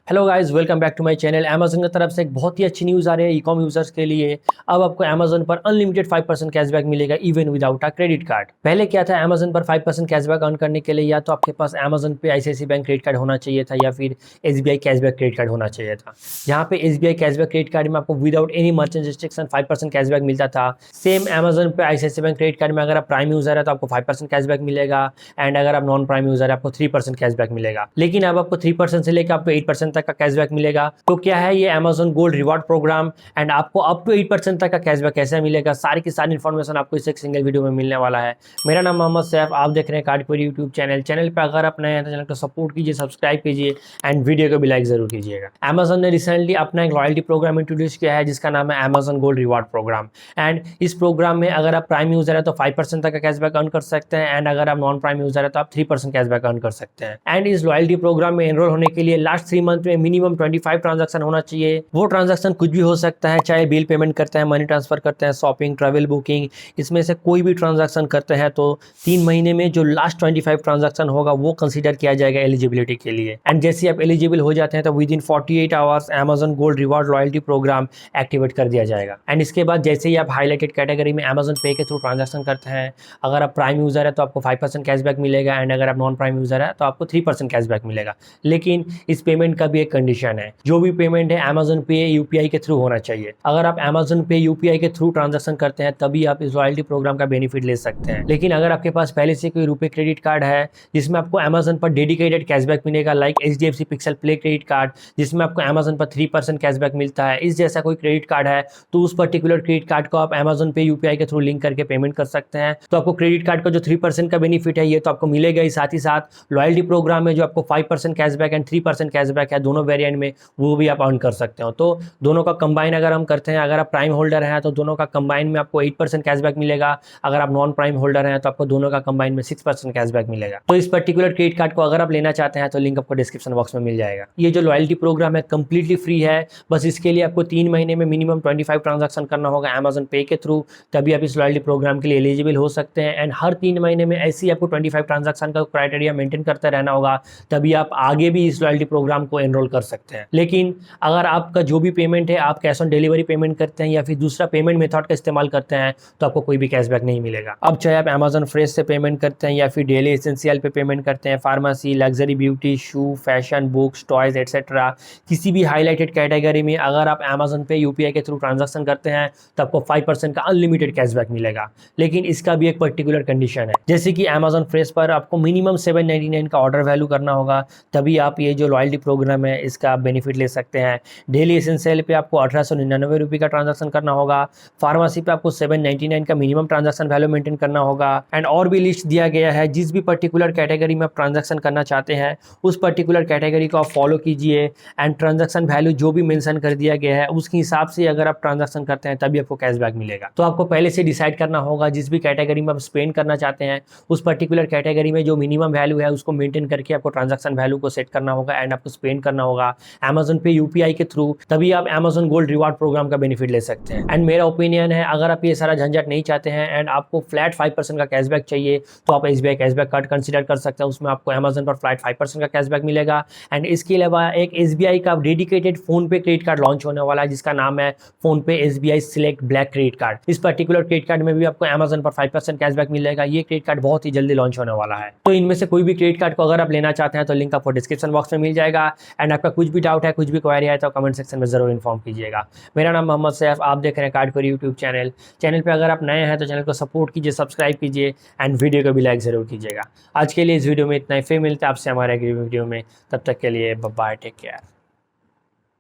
Hello guys, welcome back to my channel. Amazon की तरफ से एक बहुत ही अच्छी न्यूज़ आ रही है ई कॉम यूजर्स के लिए। अब आपको अमेजन पर अनलिमिटेड 5% कैशबैक मिलेगा even without a credit card. पहले क्या था, अमेजन पर 5% कैशबैक अर्न करने के लिए या तो आपके पास अमेजन पे आईसीआईसीआई बैंक क्रेडिट कार्ड होना चाहिए था या फिर एसबीआई कैशबैक क्रेडिट कार्ड होना चाहिए था। यहाँ पे एसबीआई कैशबैक क्रेडिट कार्ड में आपको without any merchant restriction 5% cashback मिलता था। सेम अमेजन पे आईसीआईसीआई बैंक क्रेडिट कार्ड में अगर आप प्राइम यूजर है तो आपको 5% कैशबैक मिलेगा एंड अगर आप नॉन प्राइम यूजर है आपको 3% कैशबैक मिलेगा। लेकिन अब आपको 3% से लेकर आपको 8% तक का कैशबैक मिलेगा। तो क्या है ये Amazon gold reward program and आपको अप टू 8% तक का कैशबैक कैसे मिलेगा, सारी की सारी इन्फॉर्मेशन आपको इस एक सिंगल वीडियो में मिलने वाला है। मेरा नाम मोहम्मद सैफ, आप देख रहे हैं कार्डपुरी यूट्यूब चैनल पे अगर आप नए हैं तो चैनल को सपोर्ट कीजिए, सब्सक्राइब कीजिए एंड वीडियो को भी लाइक जरूर कीजिएगा। अमेजन ने रिसेंटली अपना एक लॉयल्टी प्रोग्राम इंट्रोड्यूस किया है जिसका नाम है Amazon gold reward program. And इस प्रोग्राम में अगर आप प्राइम यूजर है तो 5% तक का कैशबैक अर्न कर सकते हैं एंड अगर आप नॉन प्राइम यूजर है तो आप 3% कैशबैक अर्न कर सकते हैं। एंड इस लॉयल्टी प्रोग्राम में एनरोल होने के लिए लास्ट 3 मंथ में मिनिमम 25 ट्रांजेक्शन होना चाहिए। वो ट्रांजैक्शन कुछ भी हो सकता है, चाहे बिल पेमेंट करते हैं, मनी ट्रांसफर करते हैं, शॉपिंग, ट्रैवल बुकिंग, इसमें से कोई भी ट्रांजैक्शन करते हैं तो 3 महीने में जो लास्ट 25 ट्रांजैक्शन होगा वो कंसीडर किया जाएगा एलिजिबिलिटी के लिए। एंड जैसे आप एलिजिबल हो जाते हैं तो within 48 hours Amazon gold reward loyalty program activate कर दिया जाएगा। एंड इसके बाद जैसे ही आप हाईलाइटेड कैटेगरी में अमेजन पे के थ्रू ट्रांजैक्शन करते हैं, अगर आप प्राइम यूजर है तो आपको 5% कैशबैक मिलेगा एंड अगर आप नॉन प्राइम यूजर है तो आपको 3% कैशबैक मिलेगा। लेकिन इस पेमेंट का भी एक कंडीशन है, जो भी पेमेंट है अमेजन पे यूपीआई के थ्रू होना चाहिए। अगर आप अमेजन पे यूपीआई के थ्रू ट्रांजैक्शन करते हैं तभी आप इस लॉयल्टी प्रोग्राम का बेनिफिट ले सकते हैं। लेकिन अगर आपके पास पहले से कोई रुपए क्रेडिट कार्ड है जिसमें आपको अमेजन पर डेडिकेटेड कैशबैक मिलेगा, like HDFC pixel play credit card जिसमें आपको अमेजन पर 3% कैशबैक मिलता है, इस जैसा कोई क्रेडिट कार्ड है तो उस पर्टिकुलर क्रेडिट कार्ड को आप अमेजन पे यूपीआई के थ्रू लिंक करके पेमेंट कर सकते हैं। तो आपको क्रेडिट कार्ड का जो 3% का बेनिफिट है ये तो आपको मिलेगा ही, साथ ही साथ लॉयल्टी प्रोग्राम में जो आपको 5% कैशबैक एंड 3% कैशबैक है दोनों वेरिएंट में, वो भी आप अर्न कर सकते हो। तो दोनों का कंबाइन अगर हम करते हैं, अगर आप प्राइम होल्डर हैं तो दोनों का कंबाइन में आपको 8% कैशबैक मिलेगा, अगर आप नॉन प्राइम होल्डर हैं तो आपको दोनों का कंबाइन में 6% कैशबैक मिलेगा। तो इस पर्टिकुलर क्रेडिट कार्ड को अगर आप लेना चाहते हैं तो लिंक आपको डिस्क्रिप्शन बॉक्स में मिल जाएगा। ये जो लॉयल्टी प्रोग्राम है कंप्लीटली फ्री है, बस इसके लिए आपको 3 महीने में मिनिमम 25 ट्रांजेक्शन करना होगा अमेजन पे के थ्रू, तभी आप इस लॉयल्टी प्रोग्राम के लिए एलिजिबल हो सकते हैं। एंड हर 3 महीने में ऐसे ही आपको 25 ट्रांजेक्शन का क्राइटेरिया मेंटेन करते रहना होगा, तभी आप आगे भी इस लॉयल्टी प्रोग्राम को एनरोल कर सकते हैं। लेकिन अगर आपका जो भी पेमेंट है आप कैश ऑन डिलीवरी पेमेंट करते हैं या फिर दूसरा पेमेंट मेथड का इस्तेमाल करते हैं तो आपको कोई भी कैशबैक नहीं मिलेगा। अब चाहे आप अमेजन फ्रेश से पेमेंट करते हैं या फिर डेली एसेंशियल पे पेमेंट करते हैं, फार्मेसी, लग्जरी, ब्यूटी, शू, फैशन, बुक्स, टॉयज एटसेट्रा, किसी भी हाईलाइटेड कैटेगरी में अगर आप अमेजन पे यूपीआई के थ्रू ट्रांजैक्शन करते हैं तो आपको 5% का अनलिमिटेड कैशबैक मिलेगा। लेकिन इसका भी एक पर्टिकुलर कंडीशन है, जैसे कि अमेजन फ्रेश पर आपको मिनिमम 799 का ऑर्डर वैल्यू करना होगा, तभी आप ये जो लॉयल्टी प्रोग्राम है इसका आप बेनिफिट ले सकते हैं। डेली एसेंशियल पे आपको 1899 रुपये का ट्रांजैक्शन करना होगा, फार्मेसी पे आपको 799 का मिनिमम ट्रांजैक्शन वैल्यू मेंटेन करना होगा। एंड और भी लिस्ट दिया गया है, जिस भी पर्टिकुलर कैटेगरी में आप ट्रांजैक्शन करना चाहते हैं उस पर्टिकुलर कैटेगरी को आप फॉलो कीजिए एंड ट्रांजैक्शन वैल्यू जो भी मेंशन कर दिया गया है उसके हिसाब से अगर आप ट्रांजैक्शन करते हैं तभी आपको कैशबैक मिलेगा। तो आपको पहले से डिसाइड करना होगा जिस भी कैटेगरी में आप स्पेंड करना चाहते हैं उस पर्टिकुलर कैटेगरी में जो मिनिमम वैल्यू है उसको मेंटेन करके आपको ट्रांजैक्शन वैल्यू को सेट करना होगा एंड आपको स्पेंड करना होगा अमेजन पे यूपीआई के थ्रू, तभी आप अमेजन गोल्ड रिवॉर्ड प्रोग्राम का बेनिफिट ले सकते हैं। एंड मेरा ओपिनियन है, अगर आप ये सारा झंझट नहीं चाहते हैं एंड आपको फ्लैट 5% का कैशबैक चाहिए तो आप एसबीआई कैशबैक कार्ड कंसीडर कर सकते हैं, उसमें आपको अमेजन पर फ्लैट 5% का कैशबैक मिलेगा। एंड इसके अलावा एक एसबीआई का डेडिकेटेड फोन पे क्रेडिट कार्ड लॉन्च होने वाला है जिसका नाम है फोन पे SBI select black credit card. इस पर्टिकुलर क्रेडिट कार्ड में भी आपको अमेजन पर 5% कैशबैक मिलेगा। ये क्रेडिट कार्ड बहुत ही जल्दी लॉन्च होने वाला है। तो इनमें से कोई भी क्रेडिट कार्ड को अगर आप लेना चाहते हैं तो लिंक आपको डिस्क्रिप्शन बॉक्स में मिल जाएगा। एंड आपका कुछ भी डाउट है, कुछ भी क्वेरी है तो कमेंट सेक्शन में जरूर इन्फॉर्म कीजिएगा। मेरा नाम मोहम्मद सैफ, आप देख रहे हैं कार्डपुरी यूट्यूब चैनल पे अगर आप नए हैं तो चैनल को सपोर्ट कीजिए, सब्सक्राइब कीजिए एंड वीडियो को भी लाइक जरूर कीजिएगा। आज के लिए इस वीडियो में इतना ही, फिर मिलते हैं आपसे हमारे अगली वीडियो में, तब तक के लिए बाय, टेक केयर।